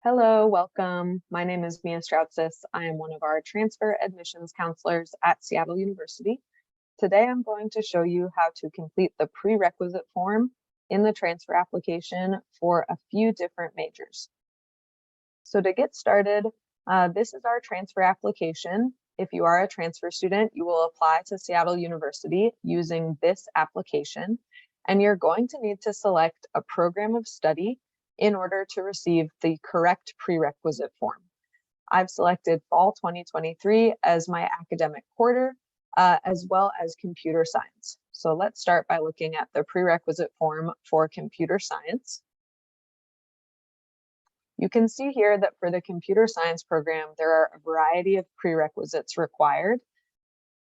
Hello, welcome. My name is Mia Strautsis. I am one of our transfer admissions counselors at Seattle University. Today, I'm going to show you how to complete the prerequisite form in the transfer application for a few different majors. So to get started, this is our transfer application. If you are a transfer student, you will apply to Seattle University using this application, and you're going to need to select a program of study in order to receive the correct prerequisite form. I've selected Fall 2023 as my academic quarter, as well as computer science. So let's start by looking at the prerequisite form for computer science. You can see here that for the computer science program, there are a variety of prerequisites required.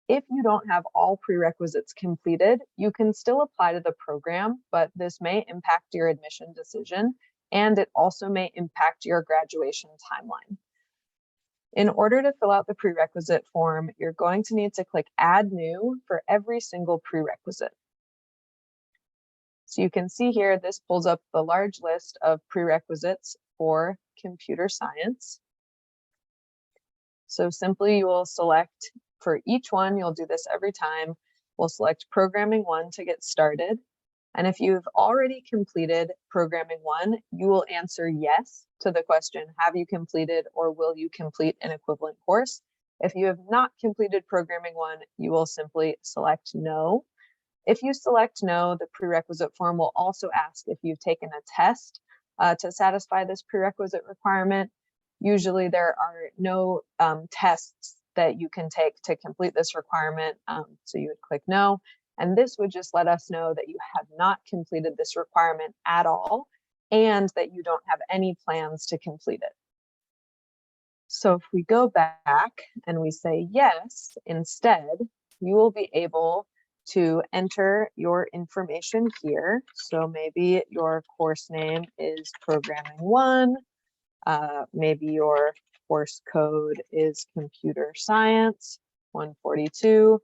If you don't have all prerequisites completed, you can still apply to the program, but this may impact your admission decision, and it also may impact your graduation timeline. In order to fill out the prerequisite form, you're going to need to click Add New for every single prerequisite. So you can see here, this pulls up the large list of prerequisites for computer science. So simply you will select for each one, you'll do this every time. We'll select Programming 1 to get started. And if you've already completed Programming 1, you will answer yes to the question, have you completed or will you complete an equivalent course? If you have not completed Programming 1, you will simply select no. If you select no, the prerequisite form will also ask if you've taken a test to satisfy this prerequisite requirement. Usually there are no tests that you can take to complete this requirement, so you would click no. And this would just let us know that you have not completed this requirement at all and that you don't have any plans to complete it. So if we go back and we say yes, instead, you will be able to enter your information here. So maybe your course name is Programming 1. Maybe your course code is Computer Science 142.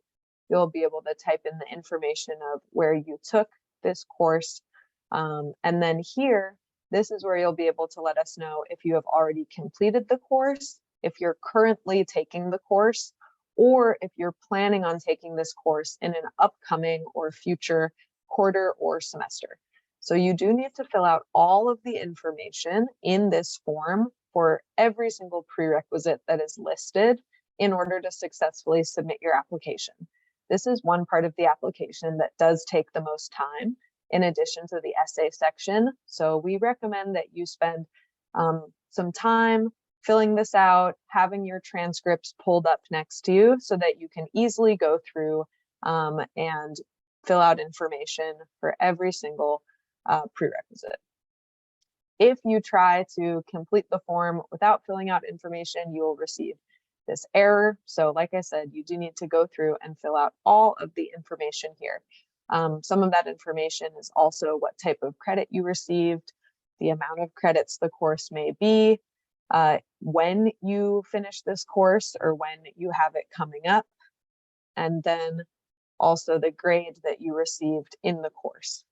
You'll be able to type in the information of where you took this course. And then here, this is where you'll be able to let us know if you have already completed the course, if you're currently taking the course, or if you're planning on taking this course in an upcoming or future quarter or semester. So you do need to fill out all of the information in this form for every single prerequisite that is listed in order to successfully submit your application. This is one part of the application that does take the most time in addition to the essay section. So we recommend that you spend some time filling this out, having your transcripts pulled up next to you so that you can easily go through and fill out information for every single prerequisite. If you try to complete the form without filling out information, you will receive this error. So like I said, you do need to go through and fill out all of the information here. Some of that information is also what type of credit you received, the amount of credits the course may be, when you finish this course or when you have it coming up, and then also the grade that you received in the course.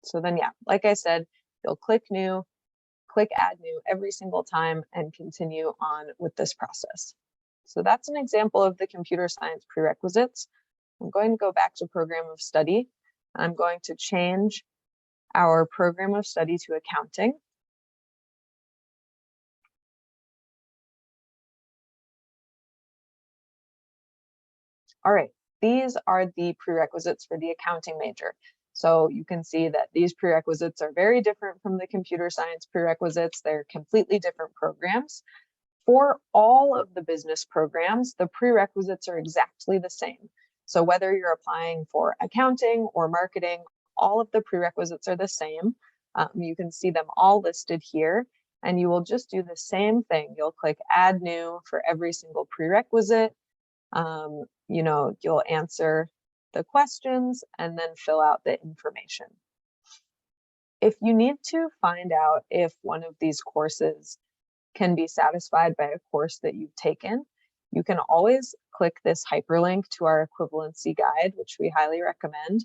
So then, yeah, like I said, you'll click new, click Add New every single time and continue on with this process. So that's an example of the computer science prerequisites. I'm going to go back to program of study. I'm going to change our program of study to accounting. All right, these are the prerequisites for the accounting major. So you can see that these prerequisites are very different from the computer science prerequisites. They're completely different programs. For all of the business programs, the prerequisites are exactly the same. So whether you're applying for accounting or marketing, all of the prerequisites are the same. You can see them all listed here, and you will just do the same thing. You'll click Add New for every single prerequisite. You'll answer the questions and then fill out the information. If you need to find out if one of these courses can be satisfied by a course that you've taken, you can always click this hyperlink to our equivalency guide, which we highly recommend.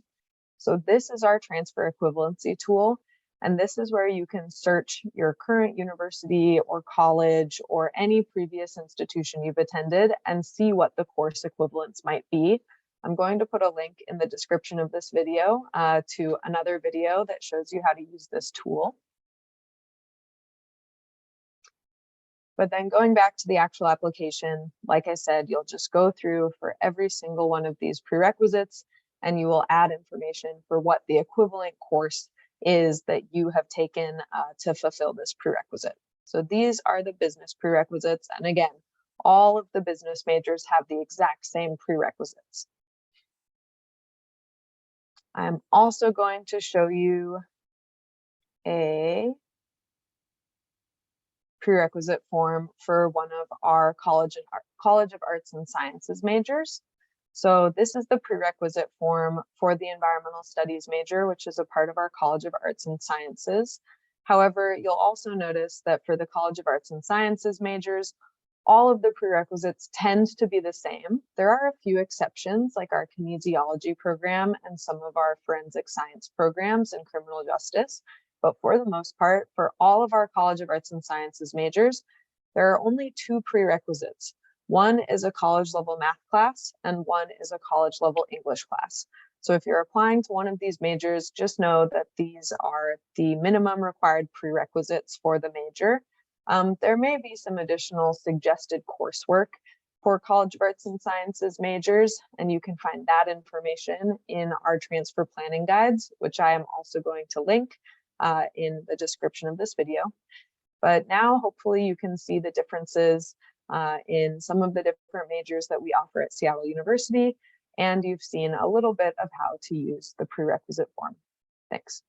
So this is our transfer equivalency tool. And this is where you can search your current university or college or any previous institution you've attended and see what the course equivalents might be. I'm going to put a link in the description of this video to another video that shows you how to use this tool. But then going back to the actual application, like I said, you'll just go through for every single one of these prerequisites, and you will add information for what the equivalent course is that you have taken to fulfill this prerequisite. So these are the business prerequisites. And again, all of the business majors have the exact same prerequisites. I'm also going to show you a prerequisite form for one of our College of Arts and Sciences majors. So this is the prerequisite form for the Environmental Studies major, which is a part of our College of Arts and Sciences. However, you'll also notice that for the College of Arts and Sciences majors, all of the prerequisites tend to be the same. There are a few exceptions, like our kinesiology program and some of our forensic science programs in criminal justice. But for the most part, for all of our College of Arts and Sciences majors, there are only two prerequisites. One is a college level math class and one is a college level English class. So if you're applying to one of these majors, just know that these are the minimum required prerequisites for the major. There may be some additional suggested coursework for College of Arts and Sciences majors, and you can find that information in our transfer planning guides, which I am also going to link in the description of this video. But now hopefully you can see the differences in some of the different majors that we offer at Seattle University, and you've seen a little bit of how to use the prerequisite form. Thanks.